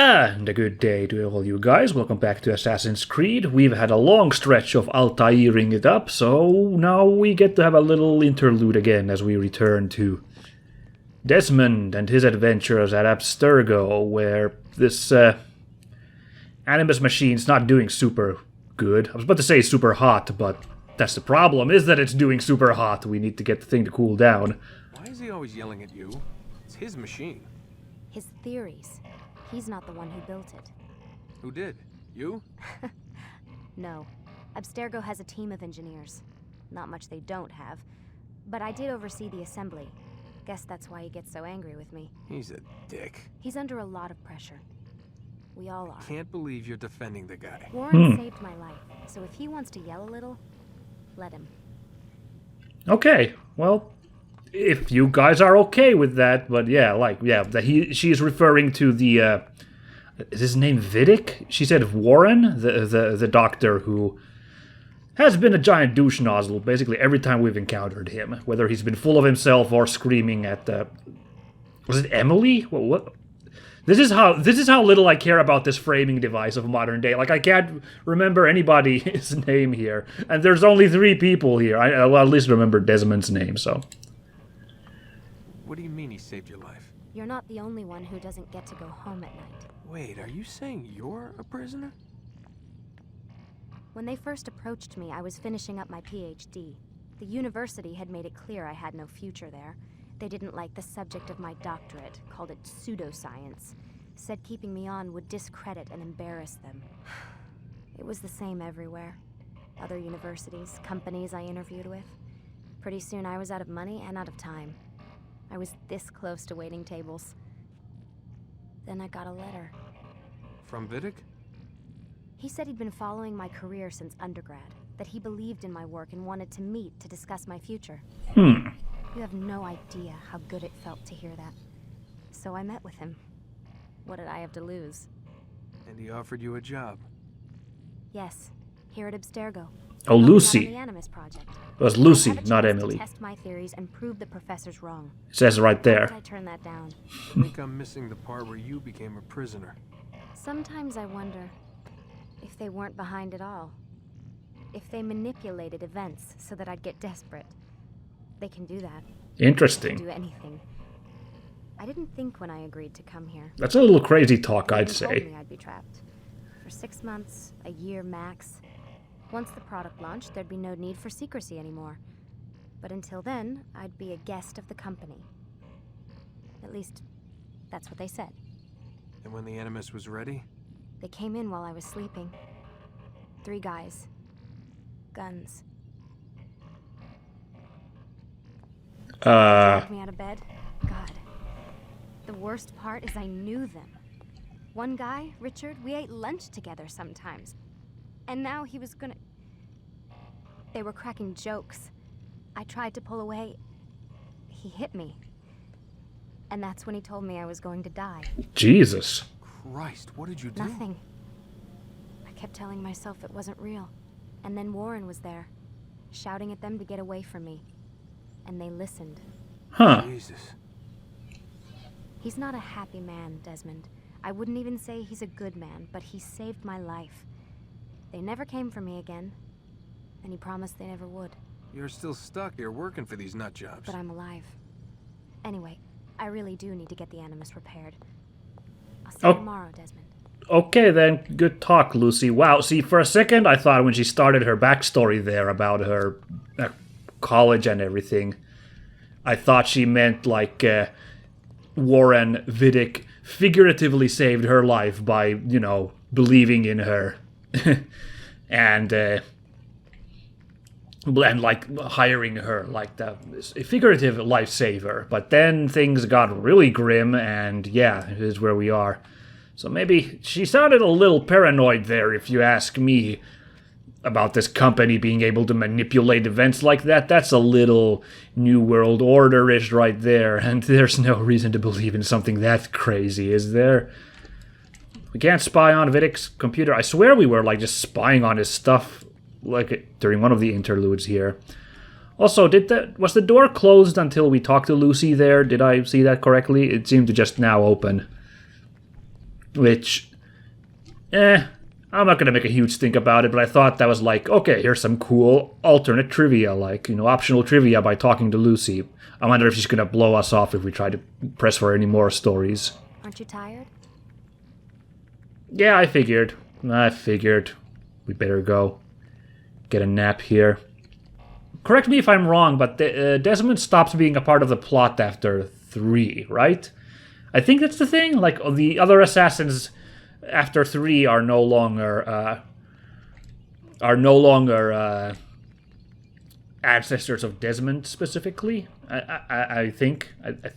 And a good day to all you guys. Welcome back to Assassin's Creed. We've had a long stretch of Altaïring it up, so now we get to have a little interlude again as we return to Desmond and his adventures at Abstergo, where this Animus machine's not doing super good. I was about to say super hot, but that's the problem, is that it's doing super hot. We need to get the thing to cool down. Why is he always yelling at you? It's his machine. His theories. He's not the one who built it. Who did? You? No. Abstergo has a team of engineers. Not much they don't have. But I did oversee the assembly. Guess that's why he gets so angry with me. He's a dick. He's under a lot of pressure. We all are. Can't believe you're defending the guy. Warren saved my life, so if he wants to yell a little, let him. Okay, well, if you guys are okay with that, but she's referring to the, is his name Vidic? She said Warren, the doctor who has been a giant douche nozzle basically every time we've encountered him, whether he's been full of himself or screaming at, was it Emily? What? This is how little I care about this framing device of modern day. Like, I can't remember anybody's name here, and there's only 3 people here. I'll at least remember Desmond's name, so. What do you mean he saved your life? You're not the only one who doesn't get to go home at night. Wait, are you saying you're a prisoner? When they first approached me, I was finishing up my PhD. The university had made it clear I had no future there. They didn't like the subject of my doctorate, called it pseudoscience. Said keeping me on would discredit and embarrass them. It was the same everywhere. Other universities, companies I interviewed with. Pretty soon I was out of money and out of time. I was this close to waiting tables. Then I got a letter. From Vidic? He said he'd been following my career since undergrad, that he believed in my work and wanted to meet to discuss my future. You have no idea how good it felt to hear that. So I met with him. What did I have to lose? And he offered you a job. Yes, here at Abstergo. Oh, Lucy. The Animus project. It was Lucy, I had a not chance Emily. to test my theories and prove the professors wrong. It says right Why there. did I turn that down? I think I'm missing the part where you became a prisoner. Sometimes I wonder if they weren't behind it all. If they manipulated events so that I'd get desperate. They can do that. Interesting. Do anything. I didn't think when I agreed to come here. That's a little crazy talk, I'd They say. told me I'd be trapped. For 6 months, a year max. Once the product launched, there'd be no need for secrecy anymore. But until then, I'd be a guest of the company. At least, that's what they said. And when the Animus was ready? They came in while I was sleeping. 3 guys. Guns. Dragged me out of bed. God. The worst part is I knew them. One guy, Richard, we ate lunch together sometimes. And now he was gonna... They were cracking jokes. I tried to pull away. He hit me. And that's when he told me I was going to die. Jesus. Christ, what did you do? Nothing. I kept telling myself it wasn't real. And then Warren was there, shouting at them to get away from me. And they listened. Huh. Jesus. He's not a happy man, Desmond. I wouldn't even say he's a good man, but he saved my life. They never came for me again, and he promised they never would. You're still stuck here working for these nut jobs. But I'm alive. Anyway, I really do need to get the Animus repaired. I'll see you tomorrow, Desmond. Okay then, good talk, Lucy. Wow, see, for a second I thought when she started her backstory there about her college and everything, I thought she meant like Warren Vidic figuratively saved her life by, you know, believing in her and like hiring her like the figurative lifesaver. But then things got really grim, and yeah, here's where we are. So maybe she sounded a little paranoid there, if you ask me, about this company being able to manipulate events like that. That's a little New World Order-ish right there, and there's no reason to believe in something that crazy, is there? We can't spy on Vidic's computer. I swear we were, like, just spying on his stuff, like, during one of the interludes here. Also, was the door closed until we talked to Lucy there? Did I see that correctly? It seemed to just now open. which, I'm not going to make a huge stink about it, but I thought that was like, okay, here's some cool alternate trivia, like, optional trivia by talking to Lucy. I wonder if she's going to blow us off if we try to press for any more stories. Aren't you tired? Yeah, I figured. We better go get a nap here. Correct me if I'm wrong, but Desmond stops being a part of the plot after 3, right? I think that's the thing. Like, the other assassins after 3 are no longer ancestors of Desmond specifically. I think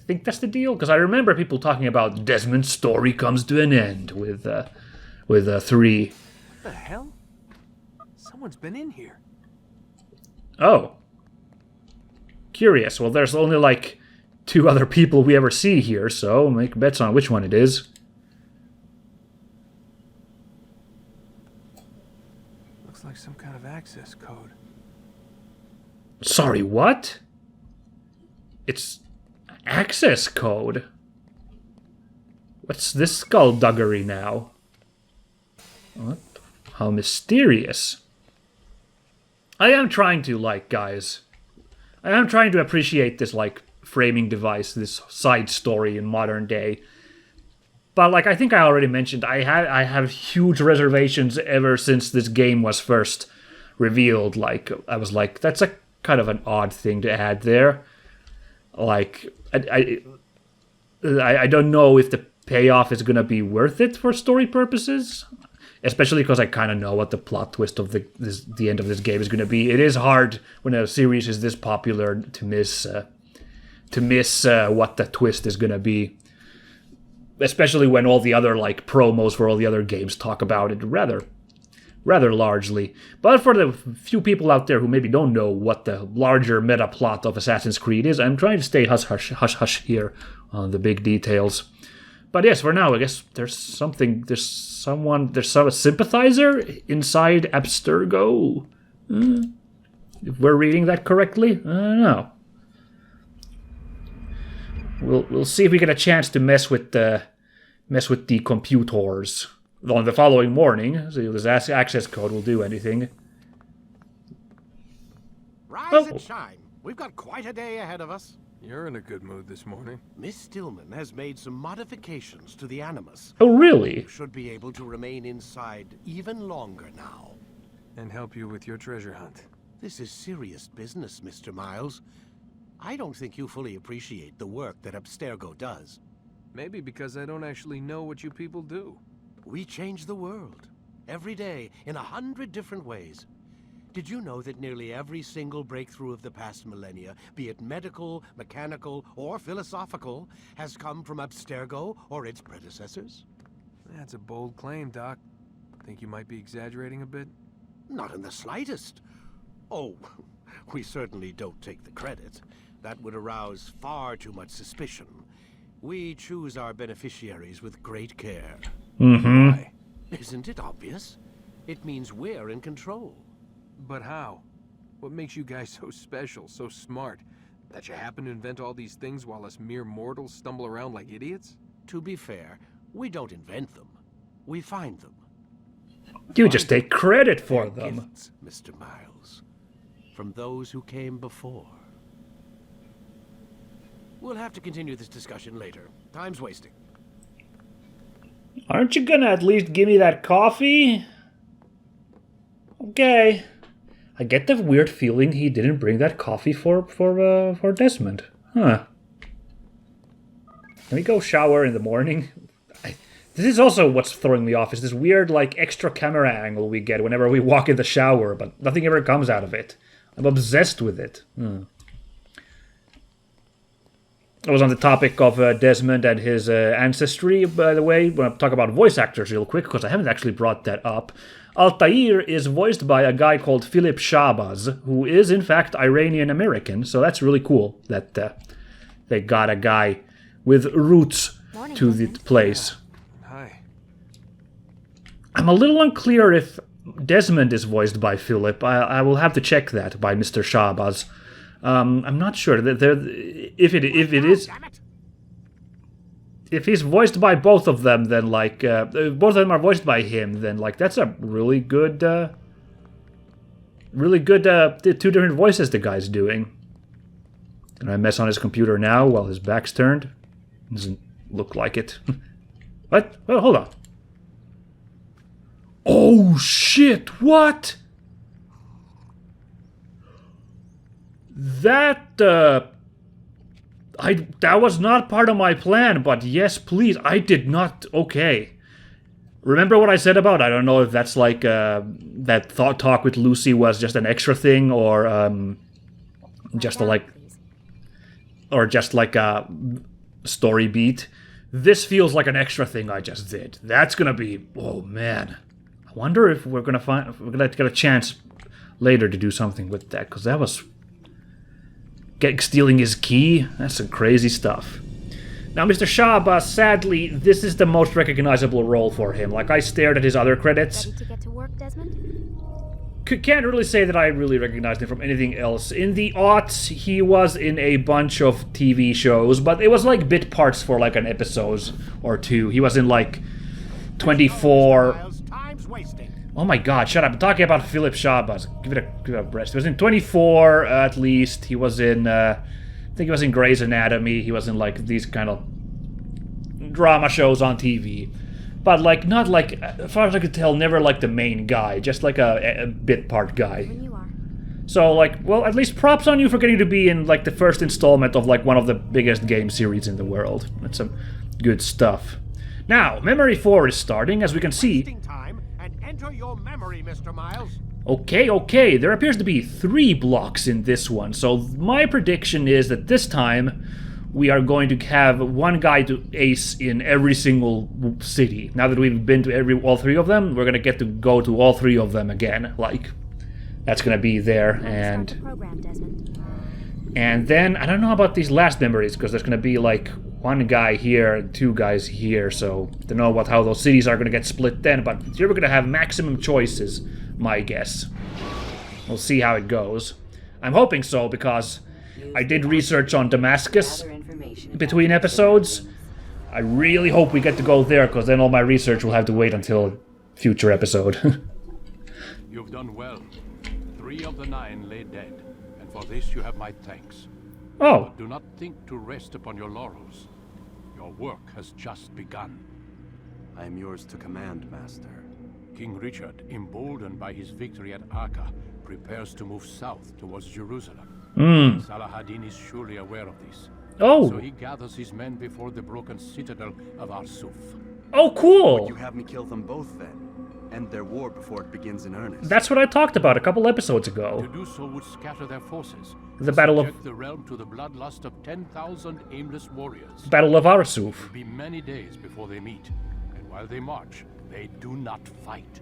that's the deal, because I remember people talking about Desmond's story comes to an end with 3. What the hell? Someone's been in here. Oh. Curious. Well, there's only like 2 other people we ever see here, so make bets on which one it is. Looks like some kind of access code. Sorry, what? It's access code. What's this skullduggery now? What? How mysterious. I am trying to, guys, I am trying to appreciate this, framing device, this side story in modern day. But, I think I already mentioned, I have huge reservations ever since this game was first revealed. I was like, that's a kind of an odd thing to add there. I don't know if the payoff is going to be worth it for story purposes. Especially because I kind of know what the plot twist of the end of this game is going to be. It is hard when a series is this popular to miss what the twist is going to be. Especially when all the other promos for all the other games talk about it rather largely. But for the few people out there who maybe don't know what the larger meta plot of Assassin's Creed is, I'm trying to stay hush here on the big details. But yes, for now, I guess there's some sympathizer inside Abstergo. If we're reading that correctly, I don't know. We'll see if we get a chance to mess with the computers on the following morning. See if this access code will do anything. Rise and shine. We've got quite a day ahead of us. You're in a good mood this morning. Miss Stillman has made some modifications to the Animus. Oh, really? You should be able to remain inside even longer now. And help you with your treasure hunt. This is serious business, Mr. Miles. I don't think you fully appreciate the work that Abstergo does. Maybe because I don't actually know what you people do. We change the world. Every day, in 100 different ways. Did you know that nearly every single breakthrough of the past millennia, be it medical, mechanical, or philosophical, has come from Abstergo or its predecessors? That's a bold claim, Doc. Think you might be exaggerating a bit? Not in the slightest. Oh, we certainly don't take the credit. That would arouse far too much suspicion. We choose our beneficiaries with great care. Mm-hmm. Why? Isn't it obvious? It means we're in control. But how? What makes you guys so special, so smart? That you happen to invent all these things while us mere mortals stumble around like idiots? To be fair, we don't invent them. We find them. You just take credit for They're them. gifts, Mr. Miles. From those who came before. We'll have to continue this discussion later. Time's wasting. Aren't you gonna at least give me that coffee? Okay. I get the weird feeling he didn't bring that coffee for Desmond. Huh. Can we go shower in the morning? This is also what's throwing me off, is this weird, extra camera angle we get whenever we walk in the shower, but nothing ever comes out of it. I'm obsessed with it. I was on the topic of Desmond and his ancestry, by the way. I want to talk about voice actors real quick, because I haven't actually brought that up. Altaïr is voiced by a guy called Philip Shabazz, who is, in fact, Iranian-American, so that's really cool that they got a guy with roots to the place. Hi. I'm a little unclear if Desmond is voiced by Philip. I will have to check that by Mr. Shabazz. I'm not sure. If it is... if he's voiced by both of them, then like both of them are voiced by him, then like that's a really good two different voices the guy's doing. Can I mess on his computer now while his back's turned? Doesn't look like it. What? Well, hold on. Oh shit! What? That that was not part of my plan, but yes, please. I did not. Okay. Remember what I said about? I don't know if that's like that talk with Lucy was just an extra thing, or just a story beat. This feels like an extra thing I just did. That's gonna be. Oh man. I wonder if we're gonna get a chance later to do something with that, because that was stealing his key. That's some crazy stuff. Now, Mr. Shahbaz, sadly, this is the most recognizable role for him. Like, I stared at his other credits. Ready to get to work, Desmond? Can't really say that I really recognized him from anything else. In the aughts, he was in a bunch of TV shows, but it was like bit parts for like an episode or two. He was in like 24... Oh my god, shut up. I'm talking about Philip Shahbaz. Give it a rest. He was in 24, at least. He was in, I think he was in Grey's Anatomy. He was in, like, these kind of drama shows on TV. But, like, not like, as far as I could tell, never like the main guy. Just like a bit part guy. When you are. So, like, well, at least props on you for getting to be in, like, the first installment of, like, one of the biggest game series in the world. That's some good stuff. Now, Memory 4 is starting, as we can see. Enter your memory, Mr. Miles. Okay. There appears to be 3 blocks in this one. So my prediction is that this time we are going to have one guy to ace in every single city. Now that we've been to all 3 of them, we're going to get to go to all 3 of them again. Like, that's going to be there. And then, I don't know about these last memories, because there's going to be like 1 guy here and 2 guys here, so I don't know how those cities are going to get split then, but here we're going to have maximum choices, my guess. We'll see how it goes. I'm hoping so, because I did research on Damascus between episodes. I really hope we get to go there, because then all my research will have to wait until a future episode. You've done well. 3 of the 9 lay dead, and for this you have my thanks. Oh. But do not think to rest upon your laurels. Your work has just begun. I am yours to command, Master. King Richard, emboldened by his victory at Acre, prepares to move south towards Jerusalem. Salah-ad-Din is surely aware of this. Oh. So he gathers his men before the broken citadel of Arsuf. Oh, cool. Would you have me kill them both then? End their war before it begins in earnest? That's what I talked about a couple episodes ago. To do so would scatter their forces. The Battle of... Subject the realm to the bloodlust of 10,000 aimless warriors. Battle of Arsuf. It will be many days before they meet. And while they march, they do not fight.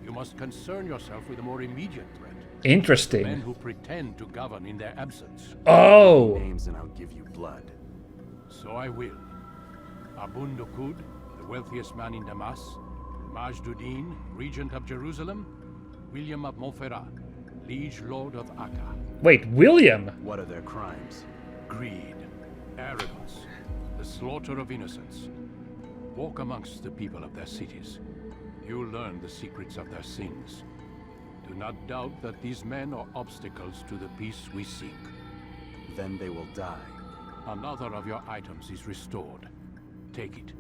You must concern yourself with a more immediate threat. Interesting. Men who pretend to govern in their absence. Oh. Names and I'll give you blood. So I will. Abun Dukud, the wealthiest man in Damas. Majduddin, regent of Jerusalem. William of Montferrat, liege lord of Acre. Wait, William? What are their crimes? Greed, arrogance, the slaughter of innocents. Walk amongst the people of their cities. You'll learn the secrets of their sins. Do not doubt that these men are obstacles to the peace we seek. Then they will die. Another of your items is restored. Take it.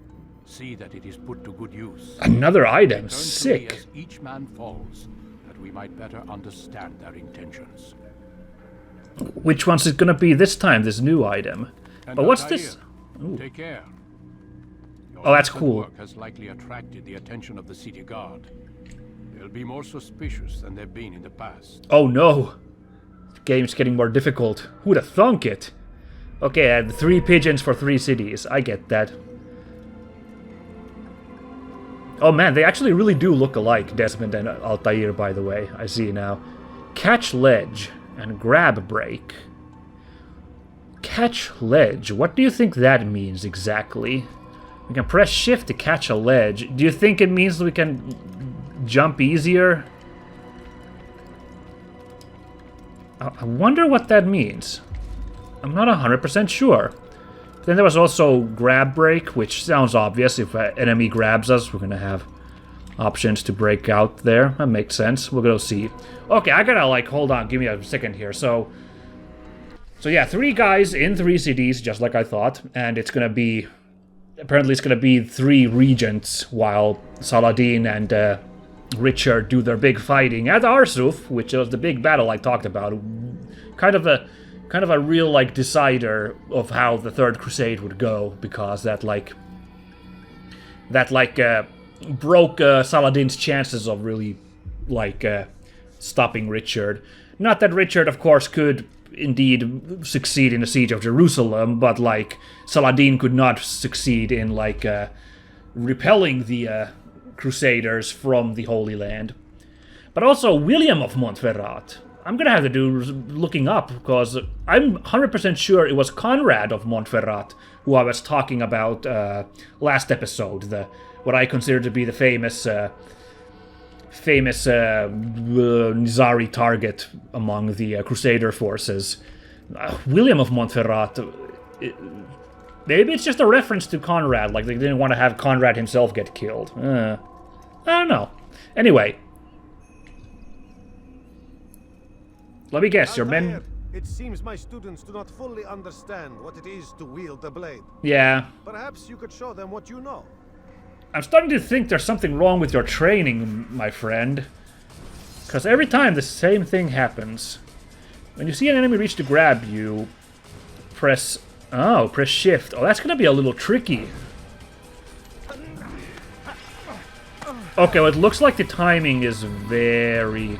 See that it is put to good use. Another item? Return to me Sick. as each man falls, that we might better understand their intentions. Which one's it gonna be this time, this new item? And But what's Altaïr, this? Ooh. Take care. Your Oh, that's recent cool. work has likely attracted the attention of the city guard. They'll be more suspicious than they've been in the past. Oh no. The game's getting more difficult. Who'da thunk it? Okay, I had 3 pigeons for 3 cities. I get that. Oh man, they actually really do look alike, Desmond and Altaïr, by the way. I see now. Catch ledge and grab break. Catch ledge. What do you think that means exactly? We can press shift to catch a ledge. Do you think it means we can jump easier? I wonder what that means. I'm not 100% sure. Then there was also grab break, which sounds obvious. If an enemy grabs us, we're gonna have options to break out there. That makes sense. We'll go see. Okay, I gotta, like, hold on. Give me a second here. So yeah, 3 guys in 3 cities, just like I thought. And it's gonna be... Apparently it's gonna be 3 regents, while Saladin and Richard do their big fighting at Arsuf, which was the big battle I talked about. Kind of a real, like, decider of how the Third Crusade would go, because that broke Saladin's chances of really, like, stopping Richard. Not that Richard, of course, could indeed succeed in the siege of Jerusalem, but, like, Saladin could not succeed in, like, repelling the Crusaders from the Holy Land. But also William of Montferrat. I'm gonna have to do looking up, because I'm 100% sure it was Conrad of Montferrat who I was talking about last episode, what I consider to be the famous Nizari target among the Crusader forces. William of Montferrat, maybe it's just a reference to Conrad, like they didn't want to have Conrad himself get killed. I don't know. Anyway. Let me guess, your men... It seems my students do not fully understand what it is to wield the blade. Yeah. Perhaps you could show them what you know. I'm starting to think there's something wrong with your training, my friend. Because every time the same thing happens. When you see an enemy reach to grab you, press shift. Oh, that's gonna be a little tricky. Okay, well, it looks like the timing is very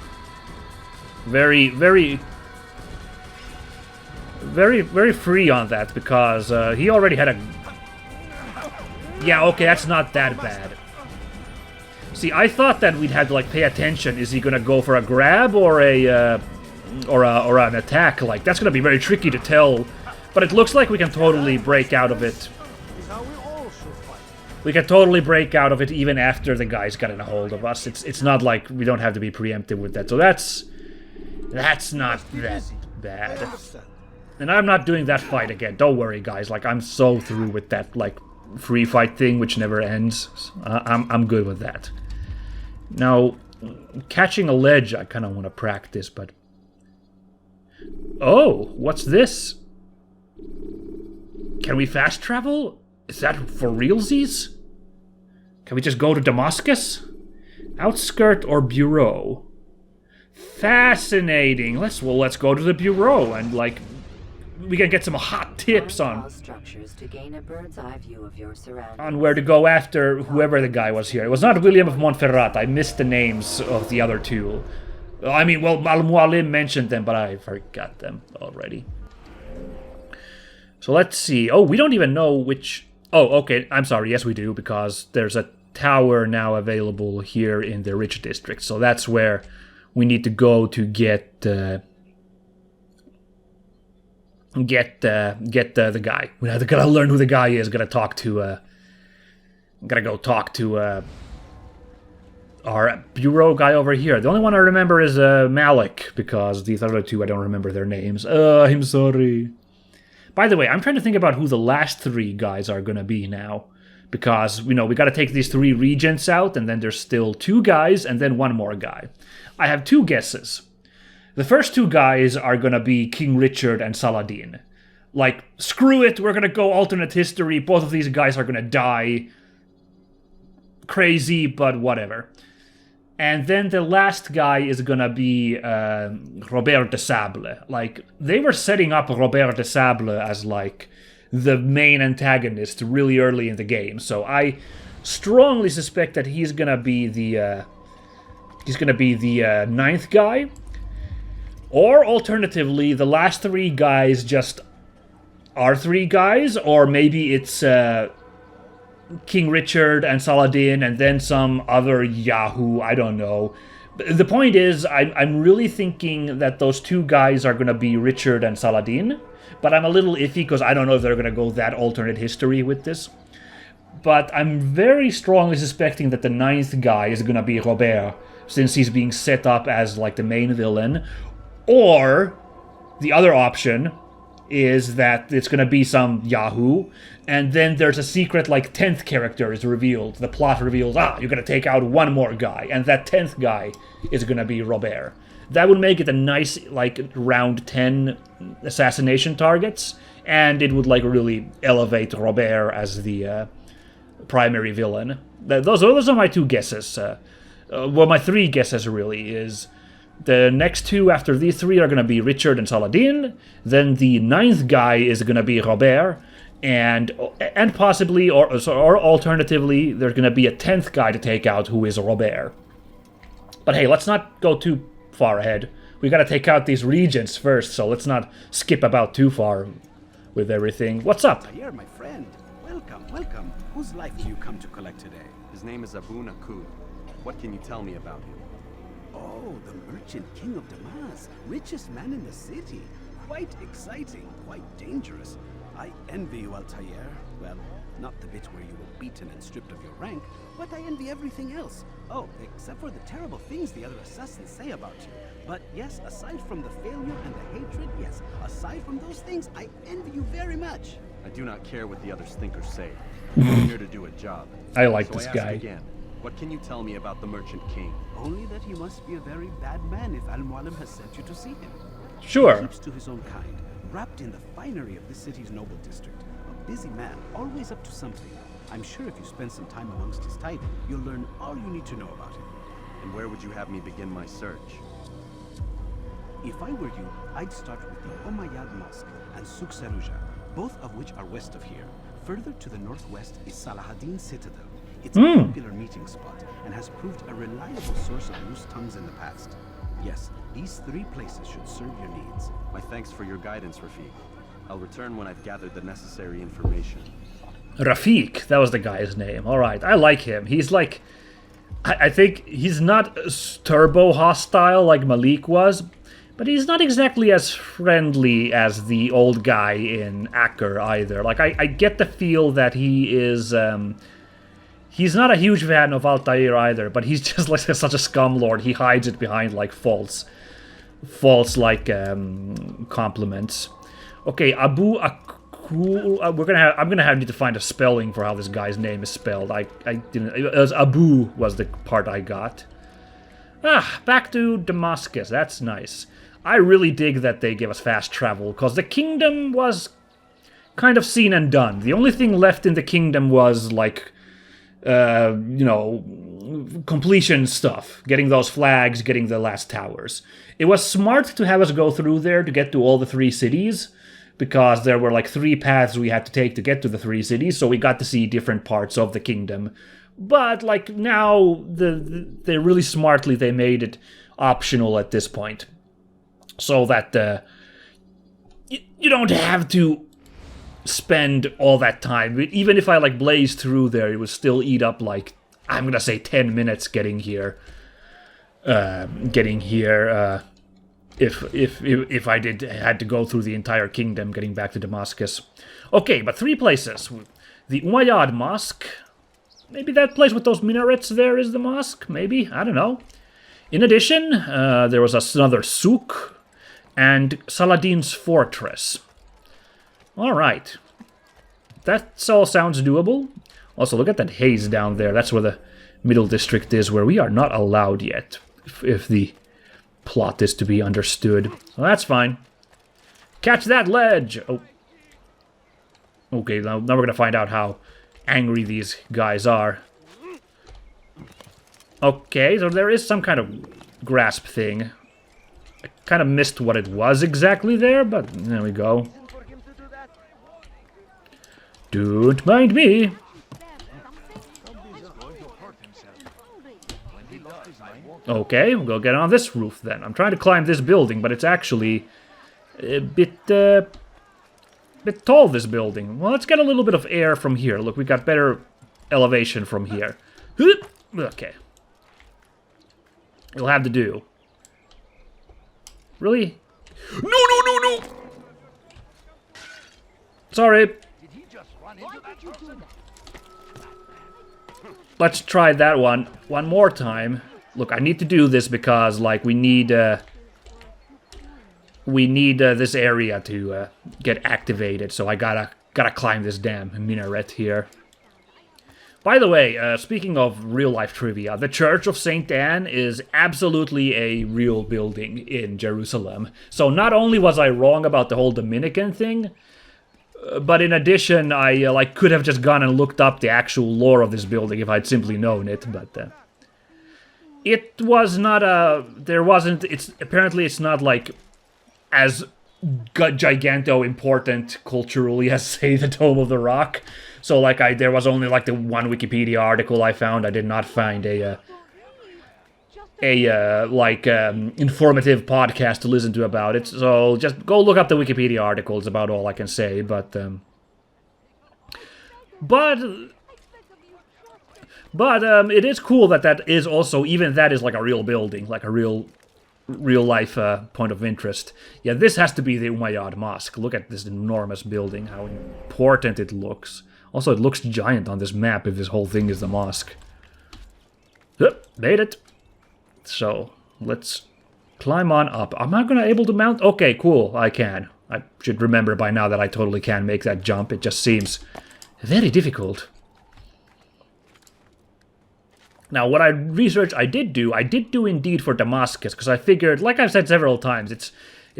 free on that, because he already had a... Yeah, okay, that's not that bad. See, I thought that we'd have to, like, pay attention. Is he gonna go for a grab or an attack? Like, that's gonna be very tricky to tell. But it looks like we can totally break out of it. We can totally break out of it even after the guy's gotten a hold of us. It's not like we don't have to be preemptive with that. So that's not that bad. And I'm not doing that fight again. Don't worry, guys. Like, I'm so through with that, like, free fight thing which never ends. I'm good with that. Now, catching a ledge, I kind of want to practice, but... Oh, what's this? Can we fast travel? Is that for realsies? Can we just go to Damascus? Outskirt or Bureau? Fascinating. Let's go to the Bureau and, like, we can get some hot tips on structures to gain a bird's eye view of your surroundings. On where to go after whoever the guy was here. It was not William of Montferrat. I missed the names of the other two. I mean, well, Al-Mualim mentioned them, but I forgot them already. So let's see. Oh, we don't even know which... Oh, okay. I'm sorry. Yes, we do, because there's a tower now available here in the Rich District. So that's where we need to go to get the guy. We gotta learn who the guy is. Gotta go talk to our bureau guy over here. The only one I remember is Malik, because these other two I don't remember their names. I'm sorry. By the way, I'm trying to think about who the last 3 guys are gonna be now, because we gotta take these 3 regents out, and then there's still 2 guys, and then 1 more guy. I have 2 guesses. The first 2 guys are gonna be King Richard and Saladin. Like, screw it, we're gonna go alternate history, both of these guys are gonna die. Crazy, but whatever. And then the last guy is gonna be Robert de Sable. Like, they were setting up Robert de Sable as, like, the main antagonist really early in the game. So I strongly suspect that he's gonna be the 9th guy. Or, alternatively, the last 3 guys just are 3 guys, or maybe it's King Richard and Saladin, and then some other Yahoo, I don't know. The point is, I'm really thinking that those 2 guys are going to be Richard and Saladin, but I'm a little iffy because I don't know if they're going to go that alternate history with this. But I'm very strongly suspecting that the 9th guy is going to be Robert, since he's being set up as, like, the main villain. Or, the other option, is that it's gonna be some Yahoo, and then there's a secret, like, 10th character is revealed. The plot reveals, you're gonna take out one more guy, and that 10th guy is gonna be Robert. That would make it a nice, like, round 10 assassination targets, and it would, like, really elevate Robert as the primary villain. Those are my two guesses. Well, my three guesses, really, is the next two after these three are going to be Richard and Saladin, then the 9th guy is going to be Robert, and possibly, or alternatively, there's going to be a 10th guy to take out who is Robert. But hey, let's not go too far ahead. We got to take out these regents first, so let's not skip about too far with everything. What's up? Altaïr, my friend. Welcome, welcome. Whose life do you come to collect today? His name is Abu Nakud. What can you tell me about him? Oh, the merchant king of Damas, richest man in the city. Quite exciting, quite dangerous. I envy you, Altaïr. Well, not the bit where you were beaten and stripped of your rank, but I envy everything else. Oh, except for the terrible things the other assassins say about you. But yes, aside from the failure and the hatred, yes, aside from those things, I envy you very much. I do not care what the others think or say. I'm here to do a job. I like so this I ask guy. Again, what can you tell me about the Merchant King? Only that he must be a very bad man if Al-Mualim has sent you to see him. Sure. He keeps to his own kind, wrapped in the finery of this city's noble district. A busy man, always up to something. I'm sure if you spend some time amongst his type, you'll learn all you need to know about him. And where would you have me begin my search? If I were you, I'd start with the Umayyad Mosque and Souk Saruja, both of which are west of here. Further to the northwest is Salahaddin Citadel. It's a popular meeting spot and has proved a reliable source of loose tongues in the past. Yes, these three places should serve your needs. My thanks for your guidance, Rafiq. I'll return when I've gathered the necessary information. Rafiq, that was the guy's name. Alright, I like him. He's like... I think he's not turbo hostile like Malik was, but he's not exactly as friendly as the old guy in Acker either. Like, I get the feel that he is... he's not a huge fan of Altaïr either, but he's just like such a scumlord. He hides it behind like false like compliments. Okay, Abu Akul. I'm gonna need to find a spelling for how this guy's name is spelled. I didn't. It was Abu was the part I got. Back to Damascus. That's nice. I really dig that they give us fast travel, because the kingdom was kind of seen and done. The only thing left in the kingdom was like, completion stuff. Getting those flags, getting the last towers. It was smart to have us go through there to get to all the 3 cities, because there were like 3 paths we had to take to get to the 3 cities, so we got to see different parts of the kingdom. But like now, they really smartly they made it optional at this point, so that you don't have to spend all that time. Even if I like blazed through there, it would still eat up like, I'm gonna say 10 minutes getting here. If I had to go through the entire kingdom getting back to Damascus. Okay, but 3 places. The Umayyad Mosque. Maybe that place with those minarets there is the mosque? Maybe? I don't know. In addition, there was another souk and Saladin's fortress. Alright. That all sounds doable. Also, look at that haze down there. That's where the middle district is, where we are not allowed yet, if the plot is to be understood. So that's fine. Catch that ledge! Oh. Okay, now we're gonna find out how angry these guys are. Okay, so there is some kind of grasp thing. I kind of missed what it was exactly there, but there we go. Don't mind me. Okay, we'll go get on this roof then. I'm trying to climb this building, but it's actually a bit tall, this building. Well, let's get a little bit of air from here. Look, we got better elevation from here. Okay. It'll have to do. Really? No! Sorry. Let's try that one more time. Look, I need to do this because, like, we need we need this area to get activated, so I gotta climb this damn minaret here. By the way, speaking of real-life trivia, the Church of St. Anne is absolutely a real building in Jerusalem. So not only was I wrong about the whole Dominican thing, but in addition, I could have just gone and looked up the actual lore of this building if I'd simply known it, but it was not apparently it's not like as giganto important culturally as, say, the Dome of the Rock. So, like, there was only, like, the one Wikipedia article I found. I did not find a informative podcast to listen to about it. So, just go look up the Wikipedia article. It's about all I can say. But it is cool that is also, even that is, like, a real building. Like, a real-life point of interest. Yeah, this has to be the Umayyad Mosque. Look at this enormous building, how important it looks. Also, it looks giant on this map if this whole thing is the mosque. Yep, made it. So, let's climb on up. Am I gonna able to mount? Okay, cool, I can. I should remember by now that I totally can make that jump. It just seems very difficult. Now, what I researched, I did do indeed for Damascus, because I figured, like I've said several times, it's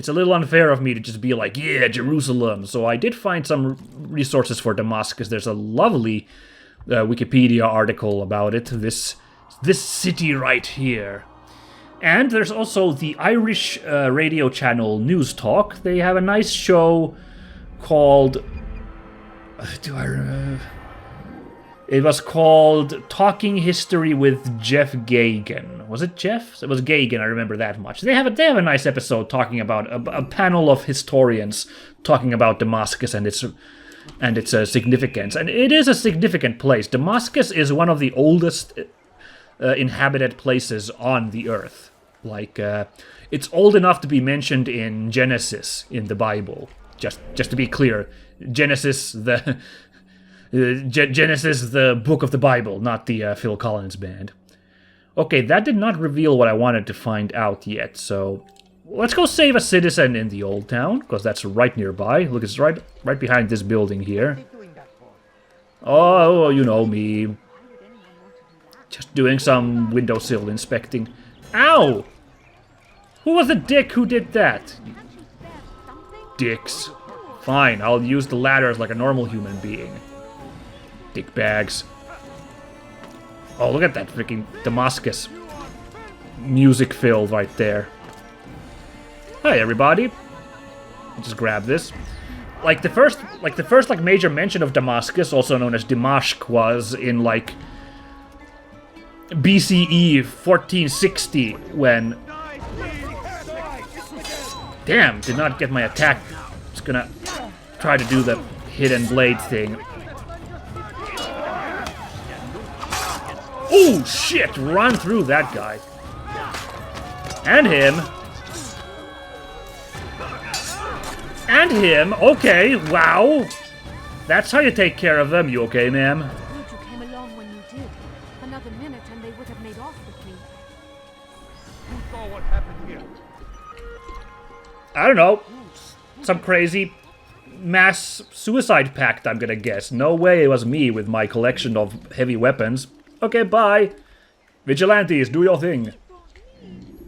a little unfair of me to just be like, yeah, Jerusalem. So I did find some resources for Damascus. There's a lovely Wikipedia article about it, this city right here. And there's also the Irish radio channel News Talk. They have a nice show called... do I remember? It was called Talking History with Jeff Gagan. Was it Jeff? It was Gagan, I remember that much. They have a nice episode talking about a panel of historians talking about Damascus and its significance. And it is a significant place. Damascus is one of the oldest inhabited places on the earth. Like, it's old enough to be mentioned in Genesis in the Bible. Just to be clear, Genesis, the book of the Bible, not the Phil Collins band. Okay, that did not reveal what I wanted to find out yet, so let's go save a citizen in the old town, because that's right nearby. Look, it's right behind this building here. Oh, you know me. Just doing some windowsill inspecting. Ow! Who was the dick who did that? Dicks. Fine, I'll use the ladders like a normal human being. Dick bags. Oh, look at that freaking Damascus music fill right there. Hi, everybody. Just grab this. The first major mention of Damascus, also known as Dimashq, was in like BCE 1460 when. Damn, did not get my attack. Just gonna try to do the hidden blade thing. Oh, shit! Run through that guy. And him. And him. Okay, wow. That's how you take care of them. You okay, ma'am? You came along when you did. Another minute and they would have made off with me. Who saw what happened here? I don't know. Some crazy mass suicide pact, I'm gonna guess. No way it was me with my collection of heavy weapons. Okay, bye. Vigilantes, do your thing.